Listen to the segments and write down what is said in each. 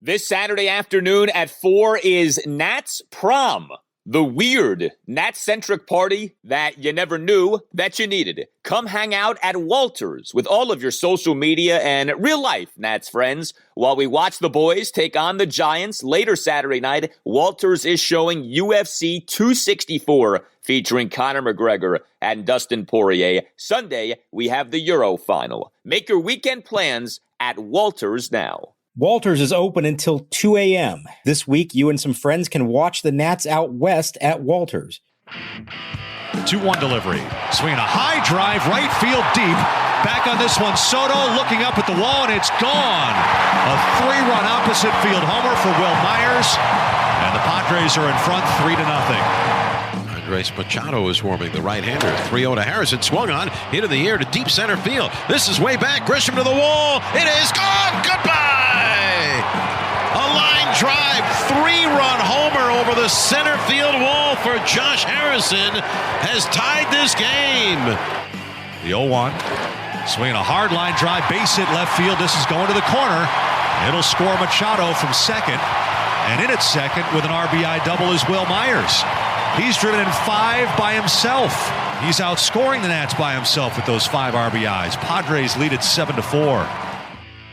This Saturday afternoon at 4 is Nats Prom, the weird Nats-centric party that you never knew that you needed. Come hang out at Walters with all of your social media and real-life Nats friends while we watch the boys take on the Giants. Later Saturday night, Walters is showing UFC 264 featuring Conor McGregor and Dustin Poirier. Sunday, we have the Euro Final. Make your weekend plans at Walters now. Walters is open until 2 a.m. This week, you and some friends can watch the Nats out west at Walters. 2-1 delivery. Swinging a high drive, right field deep. Back on this one, Soto looking up at the wall, and it's gone. A 3-run opposite field homer for Will Myers. And the Padres are in front 3-0. Andres Machado is warming the right-hander. 3-0 to Harrison. Swung on, hit in the air to deep center field. This is way back. Grisham to the wall. It is gone. Goodbye. A line drive, 3-run homer over the center field wall for Josh Harrison has tied this game. The 0-1. Swinging a hard line drive, base hit left field. This is going to the corner. It'll score Machado from second. And in at second with an RBI double is Will Myers. He's driven in 5 by himself. He's outscoring the Nats by himself with those 5 RBIs. Padres lead at 7-4.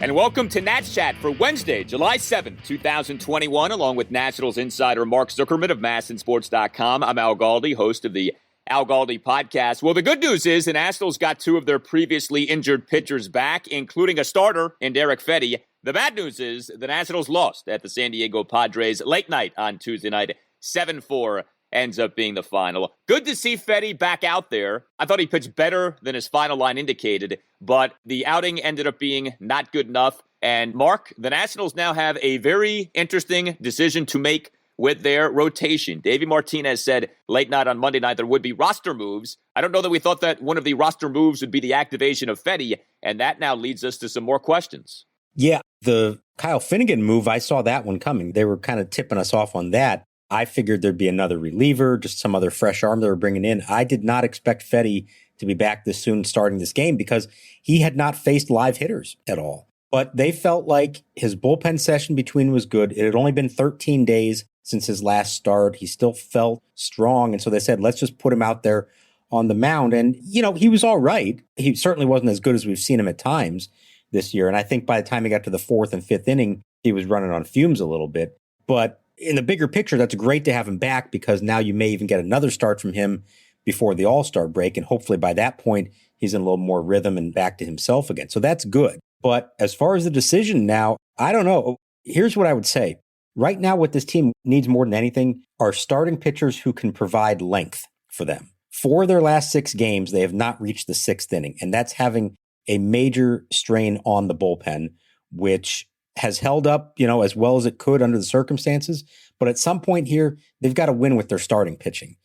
And welcome to Nats Chat for Wednesday, July 7th, 2021, along with Nationals insider Mark Zuckerman of MASNsports.com. I'm Al Galdi, host of the Al Galdi podcast. Well, the good news is the Nationals got 2 of their previously injured pitchers back, including a starter in Erick Fedde. The bad news is the Nationals lost at the San Diego Padres late night on Tuesday night, 7-4. Ends up being the final. Good to see Fedde back out there. I thought he pitched better than his final line indicated, but the outing ended up being not good enough. And Mark, the Nationals now have a very interesting decision to make with their rotation. Davey Martinez said late night on Monday night there would be roster moves. I don't know that we thought that one of the roster moves would be the activation of Fedde, and that now leads us to some more questions. Yeah, the Kyle Finnegan move, I saw that one coming. They were kind of tipping us off on that. I figured there'd be another reliever, just some other fresh arm they were bringing in. I did not expect Fedde to be back this soon starting this game because he had not faced live hitters at all. But they felt like his bullpen session between was good. It had only been 13 days since his last start. He still felt strong. And so they said, let's just put him out there on the mound. And, you know, he was all right. He certainly wasn't as good as we've seen him at times this year. And I think by the time he got to the 4th and 5th inning, he was running on fumes a little bit. But in the bigger picture, that's great to have him back because now you may even get another start from him before the All-Star break. And hopefully by that point, he's in a little more rhythm and back to himself again. So that's good. But as far as the decision now, I don't know. Here's what I would say. Right now, what this team needs more than anything are starting pitchers who can provide length for them. For their last 6 games, they have not reached the 6th inning. And that's having a major strain on the bullpen, which has held up, as well as it could under the circumstances. But at some point here, they've got to win with their starting pitching.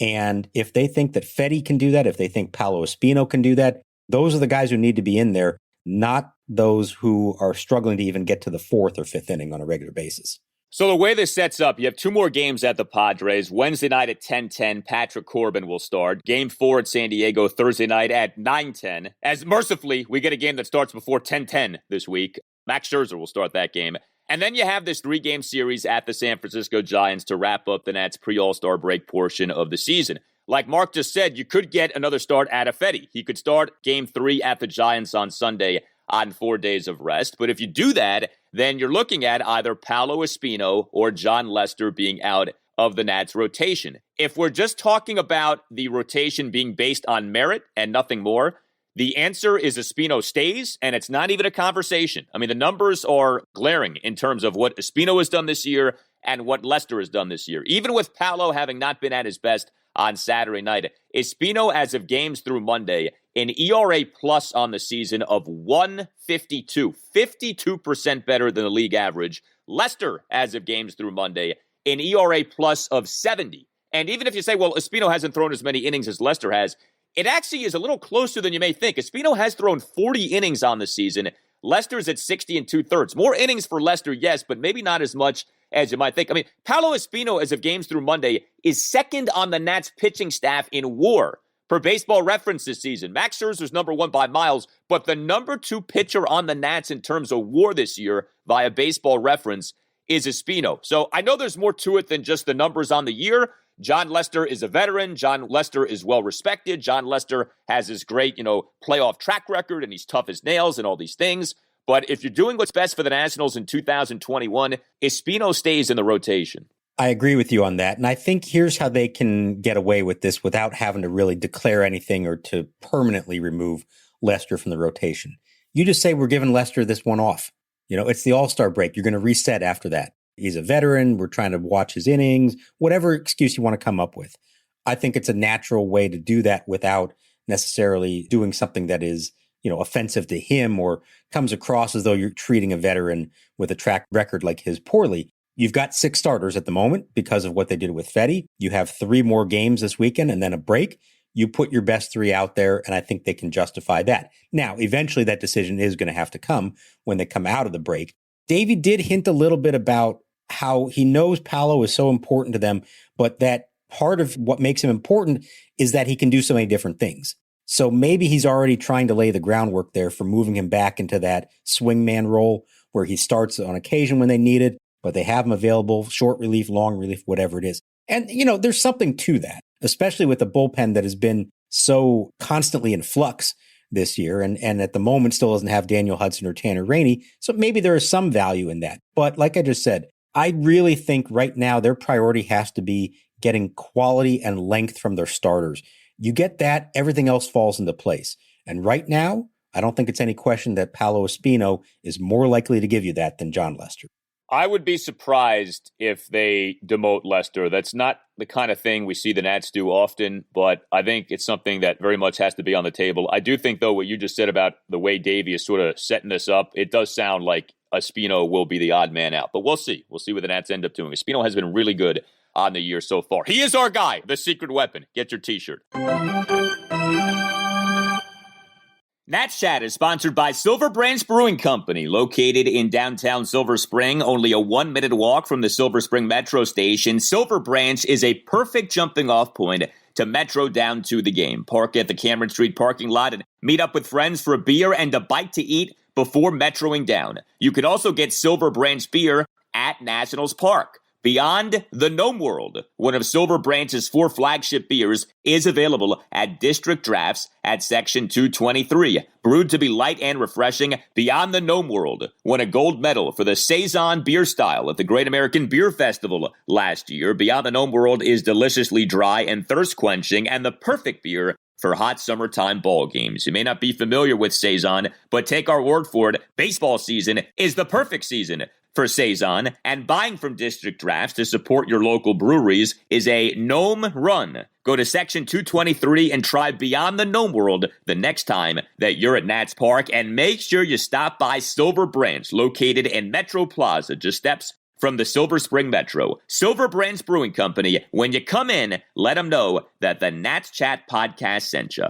And if they think that Fedde can do that, if they think Paolo Espino can do that, those are the guys who need to be in there, not those who are struggling to even get to the 4th or 5th inning on a regular basis. So the way this sets up, you have 2 more games at the Padres. Wednesday night at 10:10, Patrick Corbin will start. Game 4 at San Diego Thursday night at 9:10. As mercifully, we get a game that starts before 10:10 this week. Max Scherzer will start that game. And then you have this 3-game series at the San Francisco Giants to wrap up the Nats pre-All-Star break portion of the season. Like Mark just said, you could get another start at Fedde. He could start Game 3 at the Giants on Sunday on 4 days of rest. But if you do that, then you're looking at either Paolo Espino or Jon Lester being out of the Nats rotation. If we're just talking about the rotation being based on merit and nothing more, the answer is Espino stays, and it's not even a conversation. I mean, the numbers are glaring in terms of what Espino has done this year and what Lester has done this year. Even with Paolo having not been at his best on Saturday night, Espino, as of games through Monday, an ERA plus on the season of 1.52, 52% better than the league average. Lester, as of games through Monday, an ERA plus of 70. And even if you say, well, Espino hasn't thrown as many innings as Lester has, it actually is a little closer than you may think. Espino has thrown 40 innings on the season. Lester's at 60 2/3. More innings for Lester, yes, but maybe not as much as you might think. I mean, Paolo Espino, as of games through Monday, is second on the Nats pitching staff in WAR Per Baseball Reference this season, Max Scherzer's number 1 by miles, but the number 2 pitcher on the Nats in terms of WAR this year via Baseball Reference is Espino. So I know there's more to it than just the numbers on the year. Jon Lester is a veteran. Jon Lester is well respected. Jon Lester has his great, playoff track record, and he's tough as nails and all these things. But if you're doing what's best for the Nationals in 2021, Espino stays in the rotation. I agree with you on that. And I think here's how they can get away with this without having to really declare anything or to permanently remove Lester from the rotation. You just say, we're giving Lester this one off. It's the All-Star break. You're going to reset after that. He's a veteran. We're trying to watch his innings, whatever excuse you want to come up with. I think it's a natural way to do that without necessarily doing something that is, offensive to him or comes across as though you're treating a veteran with a track record like his poorly. You've got 6 starters at the moment because of what they did with Fedde. You have 3 more games this weekend and then a break. You put your best 3 out there, and I think they can justify that. Now, eventually that decision is going to have to come when they come out of the break. Davey did hint a little bit about how he knows Paolo is so important to them, but that part of what makes him important is that he can do so many different things. So maybe he's already trying to lay the groundwork there for moving him back into that swingman role where he starts on occasion when they need it, but they have him available, short relief, long relief, whatever it is. And, there's something to that, especially with the bullpen that has been so constantly in flux this year. And at the moment still doesn't have Daniel Hudson or Tanner Rainey. So maybe there is some value in that. But like I just said, I really think right now their priority has to be getting quality and length from their starters. You get that, everything else falls into place. And right now, I don't think it's any question that Paolo Espino is more likely to give you that than Jon Lester. I would be surprised if they demote Lester. That's not the kind of thing we see the Nats do often, but I think it's something that very much has to be on the table. I do think, though, what you just said about the way Davey is sort of setting this up, it does sound like Espino will be the odd man out. But we'll see. We'll see what the Nats end up doing. Espino has been really good on the year so far. He is our guy, the secret weapon. Get your T-shirt. Nats Chat is sponsored by Silver Branch Brewing Company, located in downtown Silver Spring, only a 1-minute walk from the Silver Spring Metro station. Silver Branch is a perfect jumping-off point to Metro down to the game. Park at the Cameron Street parking lot and meet up with friends for a beer and a bite to eat before metroing down. You can also get Silver Branch beer at Nationals Park. Beyond the Gnome World, one of Silver Branch's 4 flagship beers, is available at District Drafts at Section 223. Brewed to be light and refreshing, Beyond the Gnome World won a gold medal for the Saison beer style at the Great American Beer Festival last year. Beyond the Gnome World is deliciously dry and thirst-quenching and the perfect beer for hot summertime ball games. You may not be familiar with Saison, but take our word for it, baseball season is the perfect season for Saison, and buying from District Drafts to support your local breweries is a gnome run. Go to Section 223 and try Beyond the Gnome World the next time that you're at Nats Park, and make sure you stop by Silver Branch, located in Metro Plaza, just steps from the Silver Spring Metro. Silver Branch Brewing Company. When you come in, let them know that the Nats Chat podcast sent you.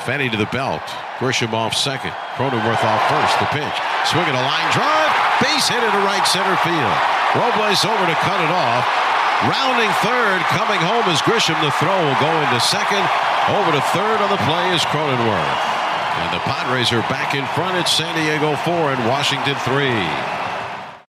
Fedde to the belt. Grisham off second. Cronenworth off first. The pitch. Swinging a line drive. Base hit into right center field. Robles over to cut it off. Rounding third. Coming home is Grisham. The throw will go into second. Over to third on the play is Cronenworth. And the Padres are back in front. It's San Diego 4 and Washington 3.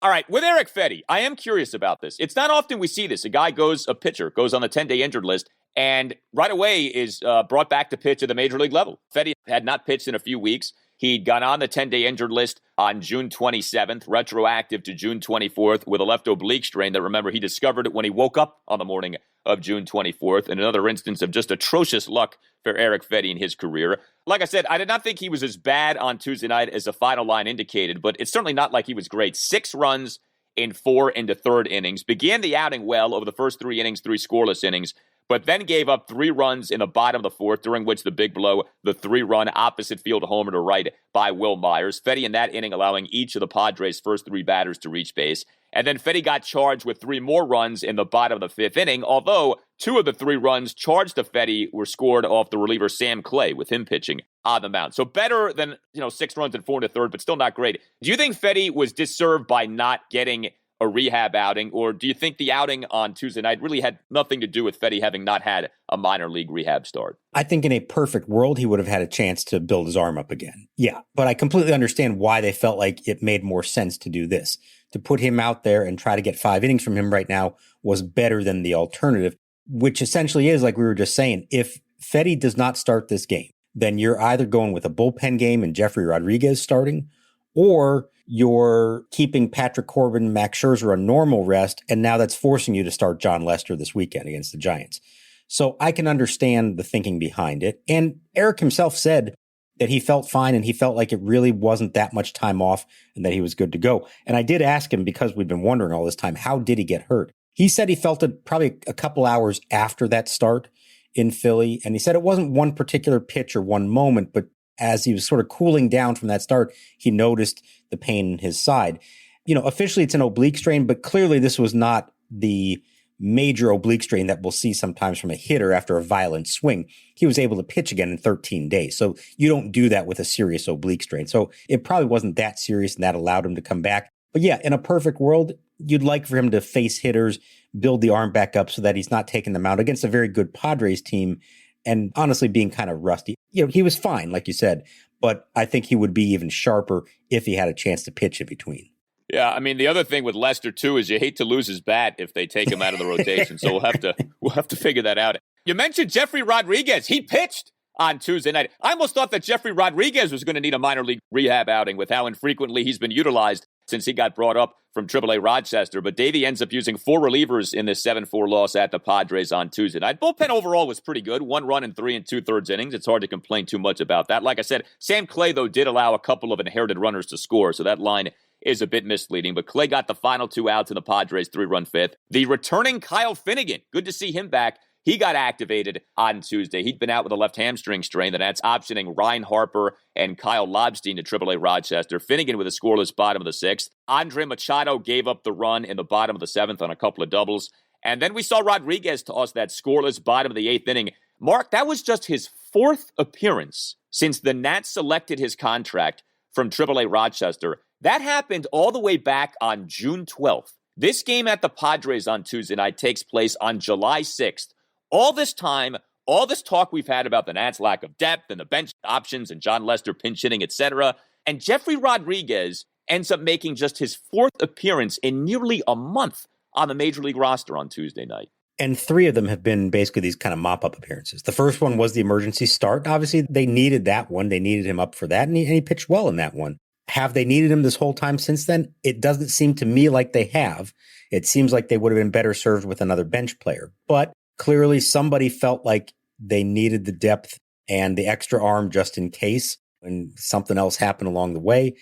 All right, with Erick Fedde, I am curious about this. It's not often we see this. A pitcher goes on the 10-day injured list, and right away is brought back to pitch at the major league level. Fedde had not pitched in a few weeks. He'd gone on the 10-day injured list on June 27th, retroactive to June 24th, with a left oblique strain that, remember, he discovered it when he woke up on the morning of June 24th, and another instance of just atrocious luck for Erick Fedde in his career. Like I said, I did not think he was as bad on Tuesday night as the final line indicated, but it's certainly not like he was great. 6 runs in 4 into third innings. Began the outing well over the first 3 innings, 3 scoreless innings, but then gave up 3 runs in the bottom of the 4th, during which the big blow, the 3-run opposite field homer to right by Will Myers. Fedde in that inning allowing each of the Padres' first 3 batters to reach base. And then Fedde got charged with 3 more runs in the bottom of the 5th inning, although 2 of the 3 runs charged to Fedde were scored off the reliever Sam Clay, with him pitching on the mound. So better than 6 runs and 4 into third, but still not great. Do you think Fedde was disserved by not getting a rehab outing, or do you think the outing on Tuesday night really had nothing to do with Fedde having not had a minor league rehab start? I think in a perfect world, he would have had a chance to build his arm up again. Yeah, but I completely understand why they felt like it made more sense to do this. To put him out there and try to get 5 innings from him right now was better than the alternative, which essentially is, like we were just saying, if Fedde does not start this game, then you're either going with a bullpen game and Jeffrey Rodriguez starting, or you're keeping Patrick Corbin, Max Scherzer on normal rest, and now that's forcing you to start Jon Lester this weekend against the Giants. So I can understand the thinking behind it. And Erick himself said that he felt fine and he felt like it really wasn't that much time off and that he was good to go. And I did ask him, because we've been wondering all this time, how did he get hurt? He said he felt it probably a couple hours after that start in Philly. And he said it wasn't one particular pitch or one moment, but as he was sort of cooling down from that start, he noticed the pain in his side. You know, officially it's an oblique strain, but clearly this was not the major oblique strain that we'll see sometimes from a hitter after a violent swing. He was able to pitch again in 13 days. So you don't do that with a serious oblique strain. So it probably wasn't that serious, and that allowed him to come back. But yeah, in a perfect world, you'd like for him to face hitters, build the arm back up so that he's not taking them out against a very good Padres team and honestly being kind of rusty. You know, he was fine, like you said, but I think he would be even sharper if he had a chance to pitch in between. Yeah, I mean, the other thing with Lester, too, is you hate to lose his bat if they take him out of the rotation. So we'll have to figure that out. You mentioned Jeffrey Rodriguez. He pitched on Tuesday night. I almost thought that Jeffrey Rodriguez was going to need a minor league rehab outing with how infrequently he's been utilized since he got brought up from AAA Rochester. But Davey ends up using 4 relievers in this 7-4 loss at the Padres on Tuesday night. Bullpen overall was pretty good. 1 run in 3 2/3 innings. It's hard to complain too much about that. Like I said, Sam Clay, though, did allow a couple of inherited runners to score, so that line is a bit misleading. But Clay got the final 2 outs in the Padres' 3-run fifth. The returning Kyle Finnegan, good to see him back. He got activated on Tuesday. He'd been out with a left hamstring strain. The Nats optioning Ryan Harper and Kyle Lobstein to AAA Rochester. Finnegan with a scoreless bottom of the 6th. Andre Machado gave up the run in the bottom of the 7th on a couple of doubles. And then we saw Rodriguez toss that scoreless bottom of the 8th inning. Mark, that was just his 4th appearance since the Nats selected his contract from AAA Rochester. That happened all the way back on June 12th. This game at the Padres on Tuesday night takes place on July 6th. All this time, all this talk we've had about the Nats' lack of depth and the bench options and Jon Lester pinch hitting, etc., and Jeffrey Rodriguez ends up making just his 4th appearance in nearly a month on the Major League roster on Tuesday night. And 3 of them have been basically these kind of mop-up appearances. The first one was the emergency start. Obviously, they needed that one. They needed him up for that, and he pitched well in that one. Have they needed him this whole time since then? It doesn't seem to me like they have. It seems like they would have been better served with another bench player. But clearly somebody felt like they needed the depth and the extra arm just in case, and something else happened along the way.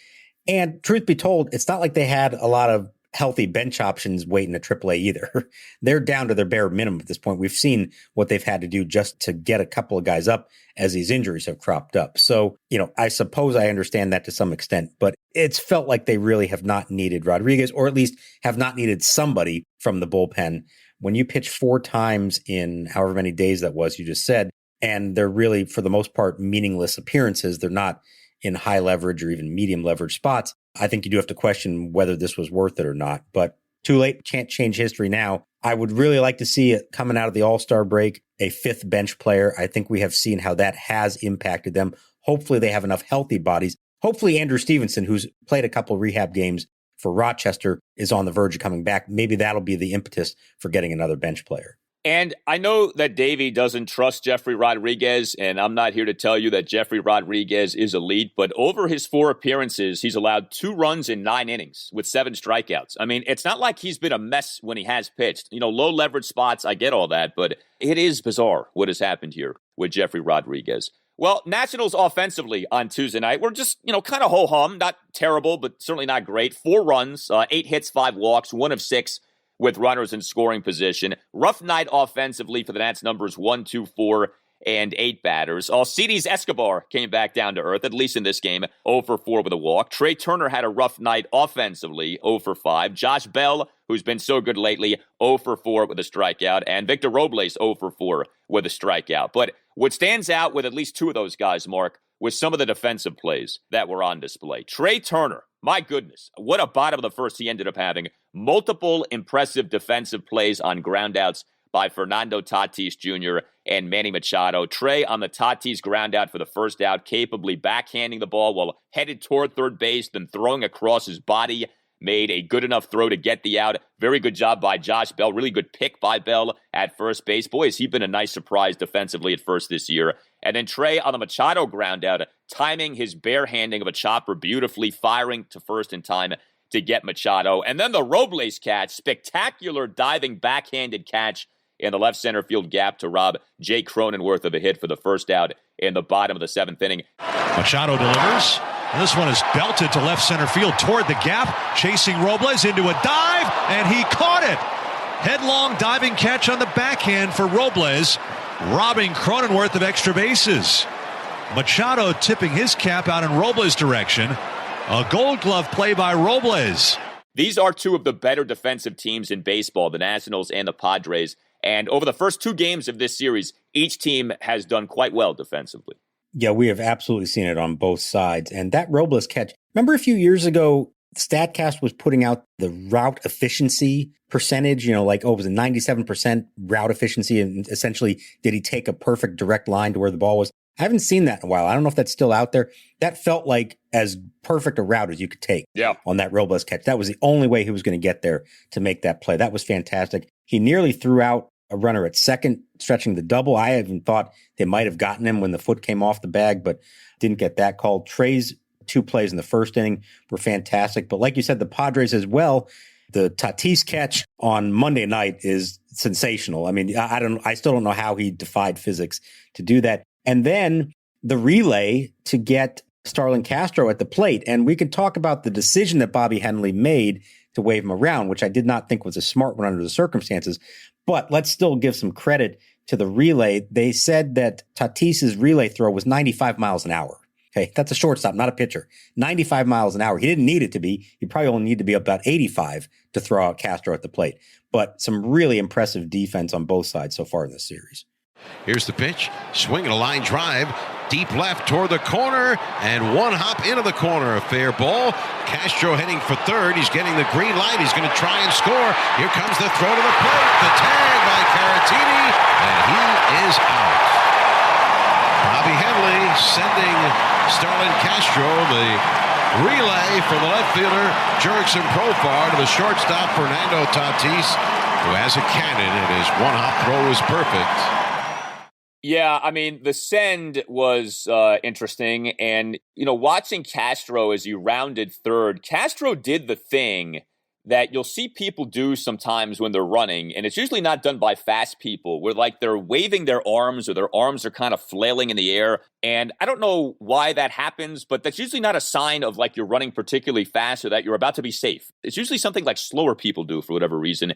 And truth be told, it's not like they had a lot of healthy bench options waiting at AAA either. They're down to their bare minimum at this point. We've seen what they've had to do just to get a couple of guys up as these injuries have cropped up. So, you know, I suppose I understand that to some extent, but it's felt like they really have not needed Rodriguez, or at least have not needed somebody from the bullpen. When you pitch 4 times in however many days that was, you just said, and they're really, for the most part, meaningless appearances, they're not in high leverage or even medium leverage spots, I think you do have to question whether this was worth it or not. But too late, can't change history now. I would really like to see it coming out of the All-Star break, a 5th bench player. I think we have seen how that has impacted them. Hopefully they have enough healthy bodies. Hopefully Andrew Stevenson, who's played a couple of rehab games for Rochester, is on the verge of coming back. Maybe that'll be the impetus for getting another bench player. And I know that Davey doesn't trust Jeffrey Rodriguez, and I'm not here to tell you that Jeffrey Rodriguez is elite, but over his 4 appearances, he's allowed 2 runs in 9 innings with 7 strikeouts. I mean, it's not like he's been a mess when he has pitched. You know, low leverage spots, I get all that, but it is bizarre what has happened here with Jeffrey Rodriguez. Well, Nationals offensively on Tuesday night were just, kind of ho-hum, not terrible, but certainly not great. 4 runs, 8 hits, 5 walks, 1 of 6 with runners in scoring position. Rough night offensively for the Nats numbers 1, 2, 4, and 8 batters. Alcides Escobar came back down to earth, at least in this game, 0 for 4 with a walk. Trea Turner had a rough night offensively, 0 for 5. Josh Bell, who's been so good lately, 0 for 4 with a strikeout. And Victor Robles, 0 for 4 with a strikeout. But what stands out with at least 2 of those guys, Mark, with some of the defensive plays that were on display. Trea Turner, my goodness, what a bottom of the first he ended up having. Multiple impressive defensive plays on groundouts by Fernando Tatis Jr. and Manny Machado. Trea on the Tatis groundout for the first out, capably backhanding the ball while headed toward third base, then throwing across his body. Made a good enough throw to get the out. Very good job by Josh Bell. Really good pick by Bell at first base. Boy, has he been a nice surprise defensively at first this year. And then Trea on the Machado groundout, timing his bare handing of a chopper beautifully, firing to first in time to get Machado. And then the Robles catch, spectacular diving backhanded catch in the left center field gap to rob Jake Cronenworth of a hit for the first out in the bottom of the seventh inning. Machado delivers. And this one is belted to left center field toward the gap, chasing Robles into a dive, and he caught it. Headlong diving catch on the backhand for Robles, robbing Cronenworth of extra bases. Machado tipping his cap out in Robles' direction. A Gold Glove play by Robles. These are two of the better defensive teams in baseball, the Nationals and the Padres. And over the first two games of this series, each team has done quite well defensively. Yeah, we have absolutely seen it on both sides. And that Robles catch, remember a few years ago, StatCast was putting out the route efficiency percentage, like, it was a 97% route efficiency. And essentially, did he take a perfect direct line to where the ball was? I haven't seen that in a while. I don't know if that's still out there. That felt like as perfect a route as you could take on that Robles catch. That was the only way he was going to get there to make that play. That was fantastic. He nearly threw out a runner at second, stretching the double. I even thought they might have gotten him when the foot came off the bag, but didn't get that called. Trea's two plays in the first inning were fantastic. But like you said, the Padres as well, the Tatis catch on Monday night is sensational. I mean, I still don't know how he defied physics to do that. And then the relay to get Starlin Castro at the plate. And we could talk about the decision that Bobby Henley made to wave him around, which I did not think was a smart one under the circumstances. But let's still give some credit to the relay. They said that Tatis's relay throw was 95 miles an hour. Okay, that's a shortstop, not a pitcher. 95 miles an hour. He didn't need it to be. He probably only needed to be about 85 to throw out Castro at the plate. But some really impressive defense on both sides so far in this series. Here's the pitch. Swinging a line drive. Deep left toward the corner. And one hop into the corner. A fair ball. Castro heading for third. He's getting the green light. He's going to try and score. Here comes the throw to the plate. The tag by Caratini. And he is out. Bobby Henley sending Starlin Castro the relay for the left fielder Jurickson Profar to the shortstop Fernando Tatis, who has a cannon, and his one-hop throw was perfect. Yeah, I mean, the send was interesting. And, watching Castro as he rounded third, Castro did the thing that you'll see people do sometimes when they're running, and it's usually not done by fast people, where like they're waving their arms or their arms are kind of flailing in the air. And I don't know why that happens, but that's usually not a sign of like you're running particularly fast or that you're about to be safe. It's usually something like slower people do for whatever reason.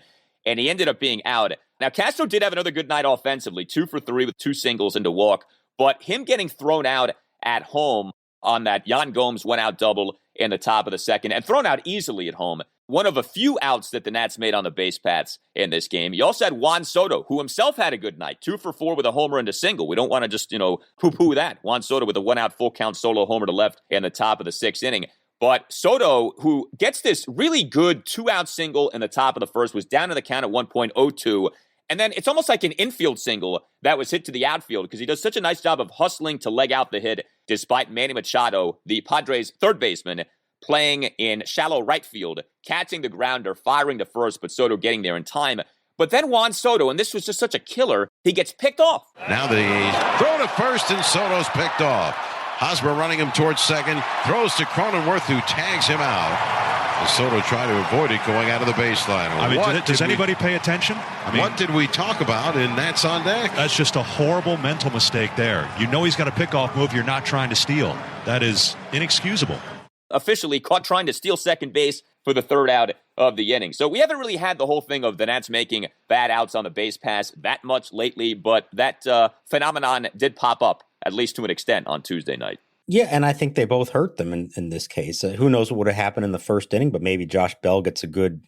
And he ended up being out. Now, Castro did have another good night offensively, 2 for 3 with 2 singles and a walk, but him getting thrown out at home on that Yan Gomes went out double in the top of the second and thrown out easily at home. One of a few outs that the Nats made on the base paths in this game. You also had Juan Soto, who himself had a good night, 2 for 4 with a homer and a single. We don't want to just, poo-poo that. Juan Soto with a 1-out full count solo homer to left in the top of the 6th inning. But Soto, who gets this really good 2-out single in the top of the first, was down to the count at 1.02. And then it's almost like an infield single that was hit to the outfield because he does such a nice job of hustling to leg out the hit despite Manny Machado, the Padres' third baseman, playing in shallow right field, catching the grounder, firing to first, but Soto getting there in time. But then Juan Soto, and this was just such a killer, he gets picked off. Now the throw to first, and Soto's picked off. Hosmer running him towards second, throws to Cronenworth, who tags him out. And Soto tried to avoid it going out of the baseline. Does anybody pay attention? What did we talk about in Nats on Deck? That's just a horrible mental mistake there. He's got a pickoff move you're not trying to steal. That is inexcusable. Officially caught trying to steal second base for the third out of the inning. So we haven't really had the whole thing of the Nats making bad outs on the base pass that much lately, but that phenomenon did pop up, at least to an extent, on Tuesday night. Yeah, and I think they both hurt them in this case. Who knows what would have happened in the first inning, but maybe Josh Bell gets a good,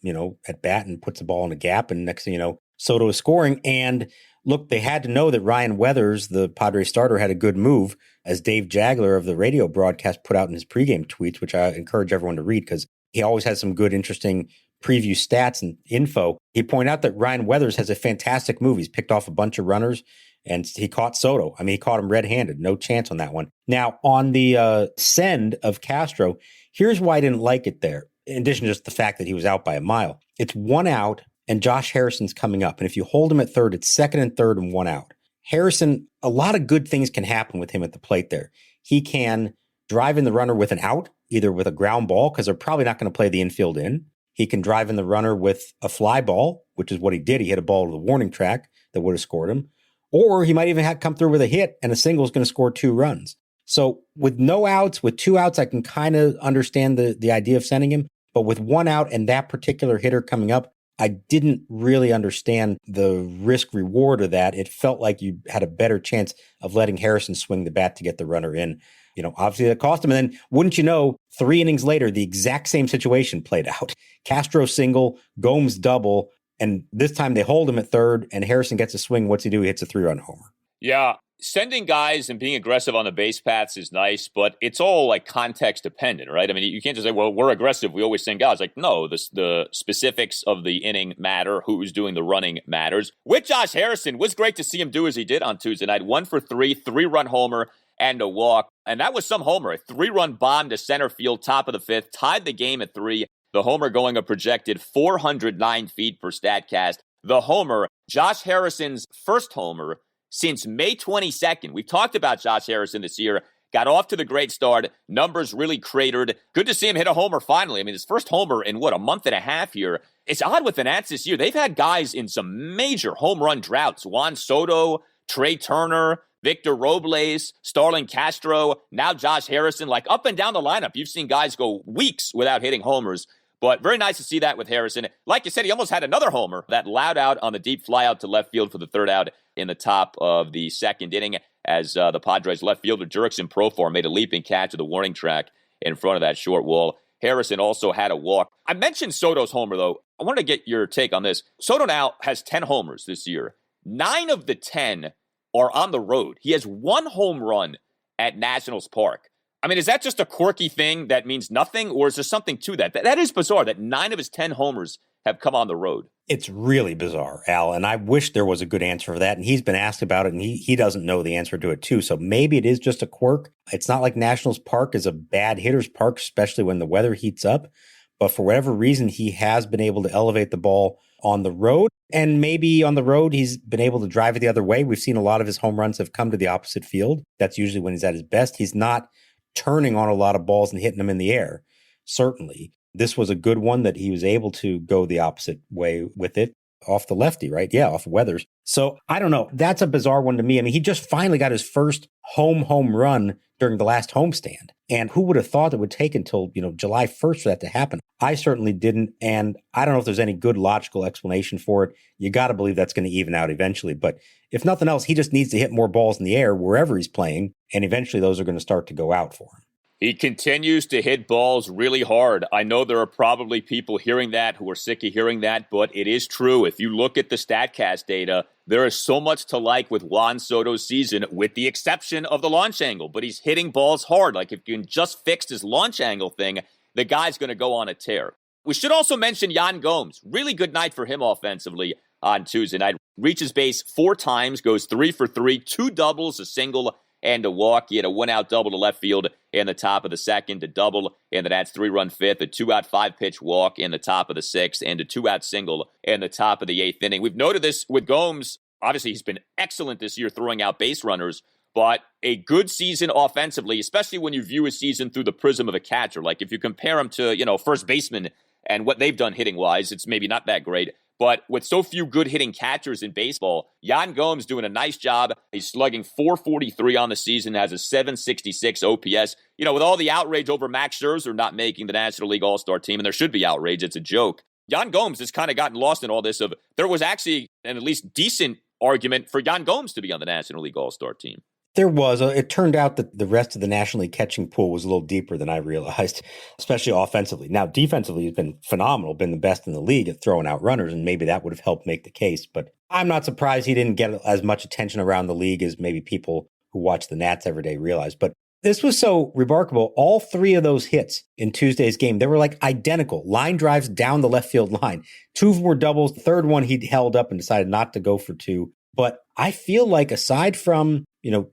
at bat and puts the ball in a gap, and next thing you know, Soto is scoring. And look, they had to know that Ryan Weathers, the Padres starter, had a good move as Dave Jagler of the radio broadcast put out in his pregame tweets, which I encourage everyone to read because he always has some good, interesting preview stats and info. He pointed out that Ryan Weathers has a fantastic move. He's picked off a bunch of runners and he caught Soto. I mean, he caught him red-handed. No chance on that one. Now, on the send of Castro, here's why I didn't like it there. In addition to just the fact that he was out by a mile. It's 1 out and Josh Harrison's coming up. And if you hold him at third, it's second and third and 1 out. Harrison, a lot of good things can happen with him at the plate there. He can drive in the runner with an out, either with a ground ball, because they're probably not going to play the infield in. He can drive in the runner with a fly ball, which is what he did. He hit a ball to the warning track that would have scored him. Or he might even have come through with a hit and a single is going to score 2 runs. So with no outs, with 2 outs, I can kind of understand the idea of sending him. But with 1 out and that particular hitter coming up, I didn't really understand the risk reward of that. It felt like you had a better chance of letting Harrison swing the bat to get the runner in. You know, obviously that cost him. And then wouldn't you know, 3 innings later, the exact same situation played out. Castro single, Gomes double. And this time they hold him at third and Harrison gets a swing. What's he do? He hits a 3-run homer. Yeah. Sending guys and being aggressive on the base paths is nice, but it's all like context dependent, right? I mean, you can't just say, well, we're aggressive, we always send guys. Like, no, the specifics of the inning matter. Who's doing the running matters. With Josh Harrison, was great to see him do as he did on Tuesday night. 1 for 3, 3-run homer and a walk. And that was some homer. A 3-run bomb to center field, top of the 5th, tied the game at 3. The homer going a projected 409 feet per StatCast. The homer, Josh Harrison's first homer since May 22nd. We've talked about Josh Harrison this year. Got off to the great start. Numbers really cratered. Good to see him hit a homer finally. I mean, his first homer in, a month and a half here. It's odd with the Nats this year. They've had guys in some major home run droughts. Juan Soto, Trea Turner, Victor Robles, Starlin Castro, now Josh Harrison. Like up and down the lineup, you've seen guys go weeks without hitting homers. But very nice to see that with Harrison. Like you said, he almost had another homer. That loud out on the deep fly out to left field for the 3rd out in the top of the 2nd inning as the Padres left fielder Jurickson Profar made a leaping catch to the warning track in front of that short wall. Harrison also had a walk. I mentioned Soto's homer, though. I wanted to get your take on this. Soto now has 10 homers this year. 9 of the 10 are on the road. He has 1 home run at Nationals Park. I mean, is that just a quirky thing that means nothing, or is there something to that? That is bizarre that 9 of his 10 homers have come on the road. It's really bizarre, Al, and I wish there was a good answer for that. And he's been asked about it, and he doesn't know the answer to it, too. So maybe it is just a quirk. It's not like Nationals Park is a bad hitter's park, especially when the weather heats up. But for whatever reason, he has been able to elevate the ball on the road. And maybe on the road, he's been able to drive it the other way. We've seen a lot of his home runs have come to the opposite field. That's usually when he's at his best. He's not turning on a lot of balls and hitting them in the air. Certainly. This was a good one that he was able to go the opposite way with it off the lefty, right? Yeah, off Weathers. So I don't know. That's a bizarre one to me. I mean, he just finally got his first home run during the last homestand. And who would have thought it would take until, July 1st for that to happen? I certainly didn't. And I don't know if there's any good logical explanation for it. You got to believe that's going to even out eventually. But if nothing else, he just needs to hit more balls in the air wherever he's playing. And eventually those are going to start to go out for him. He continues to hit balls really hard. I know there are probably people hearing that who are sick of hearing that, but it is true. If you look at the StatCast data, there is so much to like with Juan Soto's season, with the exception of the launch angle. But he's hitting balls hard. Like if you can just fix his launch angle thing, the guy's going to go on a tear. We should also mention Yan Gomes. Really good night for him offensively on Tuesday night. Reaches base 4 times, goes 3 for 3, 2 doubles, a single, and a walk. He had a 1-out double to left field in the top of the 2nd, a double in the Nats 3-run 5th, a 2-out 5-pitch walk in the top of the 6th, and a 2-out single in the top of the 8th inning. We've noted this with Gomes. Obviously, he's been excellent this year throwing out base runners, but a good season offensively, especially when you view his season through the prism of a catcher. Like if you compare him to, first baseman and what they've done hitting-wise, it's maybe not that great. But with so few good hitting catchers in baseball, Yan Gomes doing a nice job. He's slugging .443 on the season, has a .766 OPS. With all the outrage over Max Scherzer not making the National League All-Star team, and there should be outrage, it's a joke. Yan Gomes has kind of gotten lost in all this of there was actually an at least decent argument for Yan Gomes to be on the National League All-Star team. There was. It turned out that the rest of the National League catching pool was a little deeper than I realized, especially offensively. Now, defensively, he's been phenomenal, been the best in the league at throwing out runners, and maybe that would have helped make the case. But I'm not surprised he didn't get as much attention around the league as maybe people who watch the Nats every day realize. But this was so remarkable. All three of those hits in Tuesday's game, they were like identical line drives down the left field line. Two of them were doubles. The third one he held up and decided not to go for two. But I feel like aside from,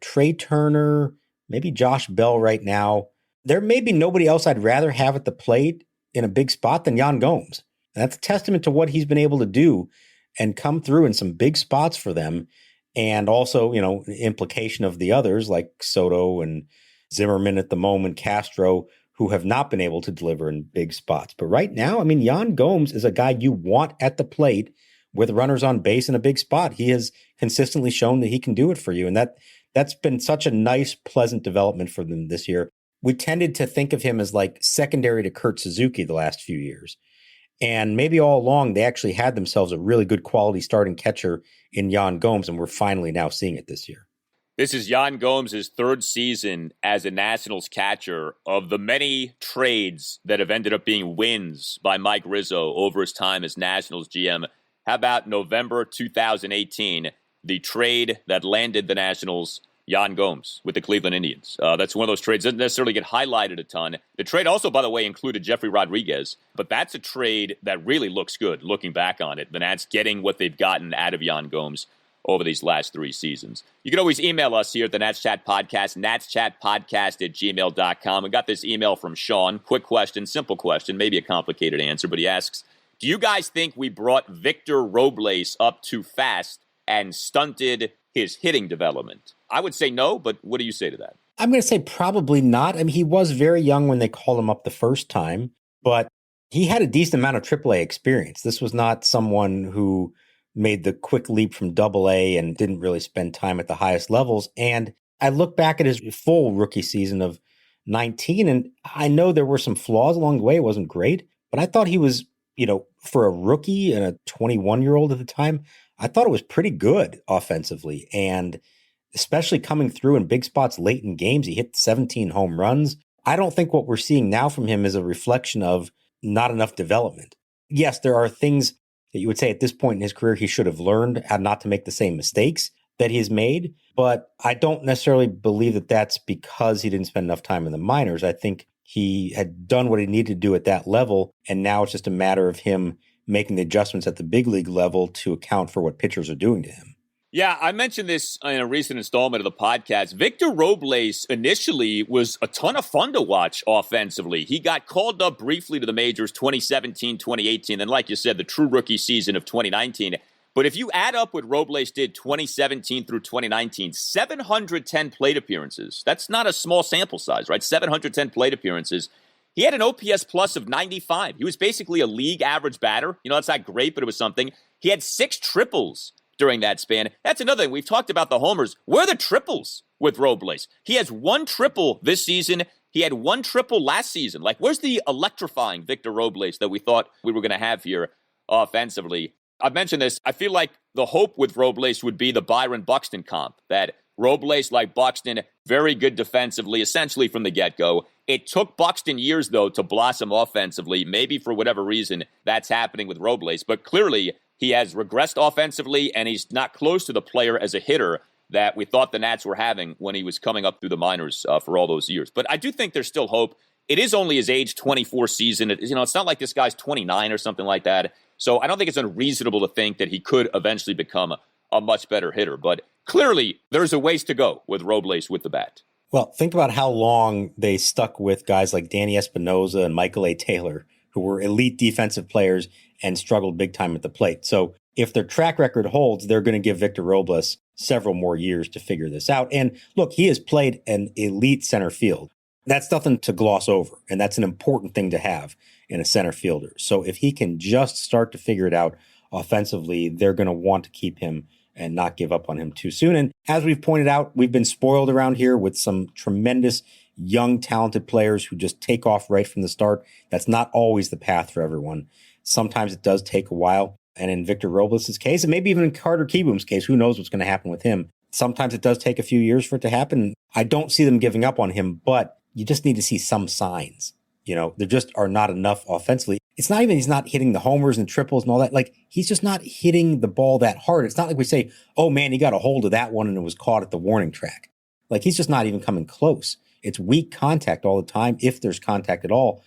Trea Turner, maybe Josh Bell right now, there may be nobody else I'd rather have at the plate in a big spot than Yan Gomes. And that's a testament to what he's been able to do and come through in some big spots for them. And also, implication of the others like Soto and Zimmerman at the moment, Castro, who have not been able to deliver in big spots. But right now, Yan Gomes is a guy you want at the plate with runners on base in a big spot. He has consistently shown that he can do it for you. And that's been such a nice, pleasant development for them this year. We tended to think of him as like secondary to Kurt Suzuki the last few years. And maybe all along, they actually had themselves a really good quality starting catcher in Yan Gomes, and we're finally now seeing it this year. This is Yan Gomes' third season as a Nationals catcher. Of the many trades that have ended up being wins by Mike Rizzo over his time as Nationals GM, how about November 2018, the trade that landed the Nationals Yan Gomes with the Cleveland Indians. That's one of those trades that doesn't necessarily get highlighted a ton. The trade also, by the way, included Jeffrey Rodriguez, but that's a trade that really looks good looking back on it. The Nats getting what they've gotten out of Yan Gomes over these last 3 seasons. You can always email us here at the Nats Chat Podcast, natschatpodcast@gmail.com. We got this email from Sean. Quick question, simple question, maybe a complicated answer, but he asks, do you guys think we brought Victor Robles up too fast and stunted his hitting development? I would say no, but what do you say to that? I'm going to say probably not. He was very young when they called him up the first time, but he had a decent amount of AAA experience. This was not someone who made the quick leap from AA and didn't really spend time at the highest levels. And I look back at his full rookie season of 19, and I know there were some flaws along the way. It wasn't great, but I thought he was, for a rookie and a 21-year-old at the time, I thought it was pretty good offensively. And especially coming through in big spots late in games, he hit 17 home runs. I don't think what we're seeing now from him is a reflection of not enough development. Yes, there are things that you would say at this point in his career he should have learned how not to make the same mistakes that he has made, but I don't necessarily believe that that's because he didn't spend enough time in the minors. I think he had done what he needed to do at that level, and now it's just a matter of him making the adjustments at the big league level to account for what pitchers are doing to him. Yeah, I mentioned this in a recent installment of the podcast. Victor Robles initially was a ton of fun to watch offensively. He got called up briefly to the majors 2017, 2018, and like you said, the true rookie season of 2019. But if you add up what Robles did 2017 through 2019, 710 plate appearances. That's not a small sample size, right? 710 plate appearances. He had an OPS plus of 95. He was basically a league average batter. That's not great, but it was something. He had 6 triples during that span. That's another thing. We've talked about the homers. Where are the triples with Robles? He has 1 triple this season. He had 1 triple last season. Like, where's the electrifying Victor Robles that we thought we were going to have here offensively? I've mentioned this. I feel like the hope with Robles would be the Byron Buxton comp, that Robles, like Buxton, very good defensively, essentially from the get-go. It took Buxton years, though, to blossom offensively. Maybe for whatever reason that's happening with Robles, but clearly he has regressed offensively, and he's not close to the player as a hitter that we thought the Nats were having when he was coming up through the minors for all those years. But I do think there's still hope. It is only his age 24 season. It's not like this guy's 29 or something like that. So I don't think it's unreasonable to think that he could eventually become a much better hitter. But clearly, there's a ways to go with Robles with the bat. Well, think about how long they stuck with guys like Danny Espinosa and Michael A. Taylor, who were elite defensive players and struggled big time at the plate. So if their track record holds, they're going to give Victor Robles several more years to figure this out. And look, he has played an elite center field. That's nothing to gloss over, and that's an important thing to have in a center fielder. So if he can just start to figure it out offensively, they're going to want to keep him and not give up on him too soon. And as we've pointed out, we've been spoiled around here with some tremendous young, talented players who just take off right from the start. That's not always the path for everyone. Sometimes it does take a while. And in Victor Robles' case, and maybe even in Carter Kieboom's case, who knows what's going to happen with him. Sometimes it does take a few years for it to happen. I don't see them giving up on him, but you just need to see some signs. There just are not enough offensively. It's not even he's not hitting the homers and triples and all that. Like, he's just not hitting the ball that hard. It's not like we say, oh man, he got a hold of that one and it was caught at the warning track. Like, he's just not even coming close. It's weak contact all the time, if there's contact at all.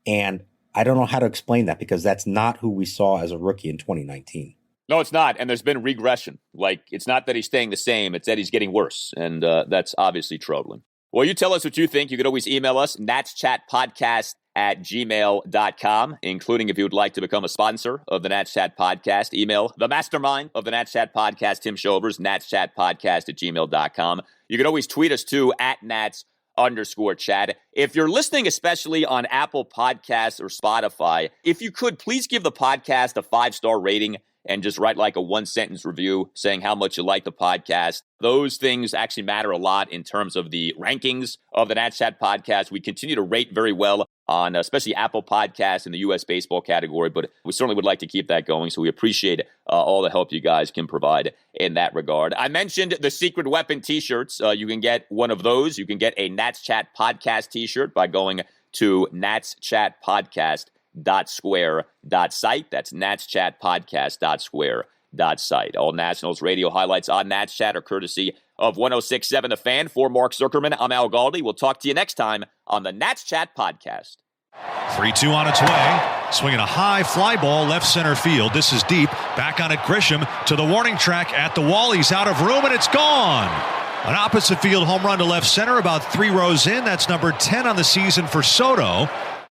And I don't know how to explain that, because that's not who we saw as a rookie in 2019. No, it's not. And there's been regression. Like, it's not that he's staying the same. It's that he's getting worse. And that's obviously troubling. Well, you tell us what you think. You can always email us, natschatpodcast@gmail.com, including if you would like to become a sponsor of the Nats Chat Podcast. Email the mastermind of the Nats Chat Podcast, Tim Shovers, natschatpodcast@gmail.com. You can always tweet us too, @Nats_chat. If you're listening, especially on Apple Podcasts or Spotify, if you could, please give the podcast a 5-star rating and just write like a 1-sentence review saying how much you like the podcast. Those things actually matter a lot in terms of the rankings of the Nats Chat Podcast. We continue to rate very well on especially Apple Podcasts in the U.S. baseball category, but we certainly would like to keep that going, so we appreciate all the help you guys can provide in that regard. I mentioned the Secret Weapon t-shirts. You can get one of those. You can get a Nats Chat Podcast t-shirt by going to natschatpodcast.square.site. That's natschatpodcast.square.site. All Nationals radio highlights on Nats Chat are courtesy of 106.7 The Fan. For Mark Zuckerman, I'm Al Galdi. We'll talk to you next time on the Nats Chat Podcast. 3-2 on its way. Swinging a high fly ball left center field. This is deep. Back on it, Grisham to the warning track at the wall. He's out of room and it's gone. An opposite field home run to left center about 3 rows in. That's number 10 on the season for Soto.